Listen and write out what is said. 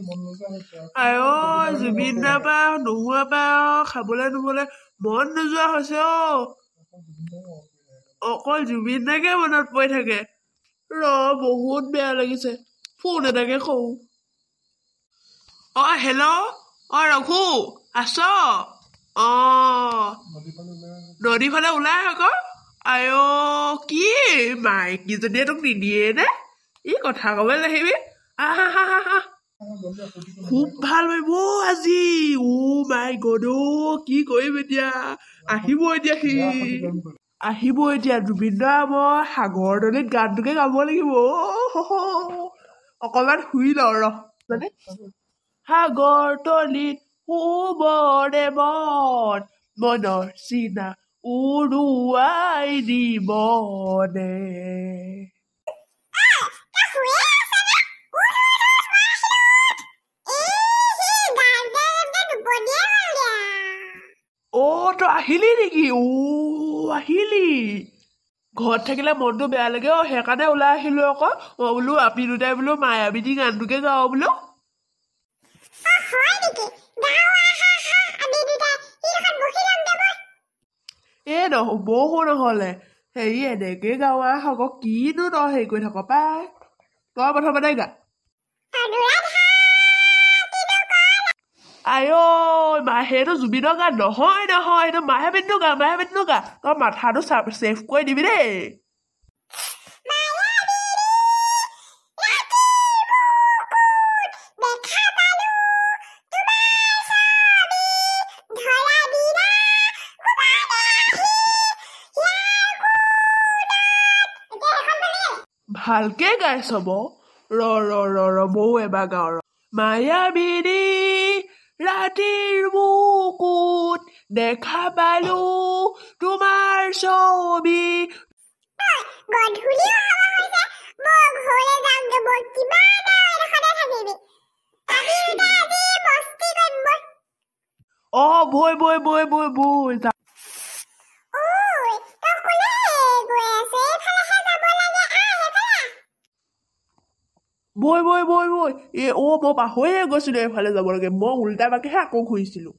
আই জুবিন দাৰ পৰা নোহোৱাৰ পৰা খাবলৈ নুবলৈ মন নোযোৱা হৈছে অকল জুবিন দাকে মনত পৰি থাকে বহুত বেয়া লাগিছে ফোন এটাকে কওঁ হেল্ল' ৰঘু আছ নদী ফালে ওলাই আকৌ কি মাইকীজনীয়ে তোক নিদিয়ে নে ই কথা ক'বলৈ নাহিবি খুব ভাল পাব আজি মাই গড কি কৰিম এতিয়া আহিব এতিয়া জুবিন দা মই সাগৰ নদীত গানটোকে গাব লাগিব অকণমান শুই লওঁ মানে সাগৰ তলিত শুবৰে মন মনৰ চিনা উৰুৱাই দিবনে তই আহিলি নেকি আহিলি ঘৰত থাকিলে মনটো বেয়া লাগে সেইকাৰণে ওলাই আহিলো আকৌ মই বোলো আমি দুটাই বোলো মায়াবিনী গানটোকে গাওঁ বোলো নহ'ব নহ'লে হেৰি এনেকে গাওঁ আকৌ কিনো তই হেৰি কৰি থাক পাই তই প্ৰথমতে গা সেইটো জুবিনৰ গান নহয় সেইটো মায়াবিনীটো গা তই মাথাটো ছেভ কৰি দিবি দেই ভালকে গাইছ ৰ ময়ো এবাৰ গাওঁ মায়াবিনী ৰাতিৰ বুকুত দেখা পালো তোমাৰ ছবি বৈ মই পাহৰিয়ে গৈছিলো এইফালে যাব লাগে মই উল্টা বাকেহে আকৌ ঘূৰিছিলো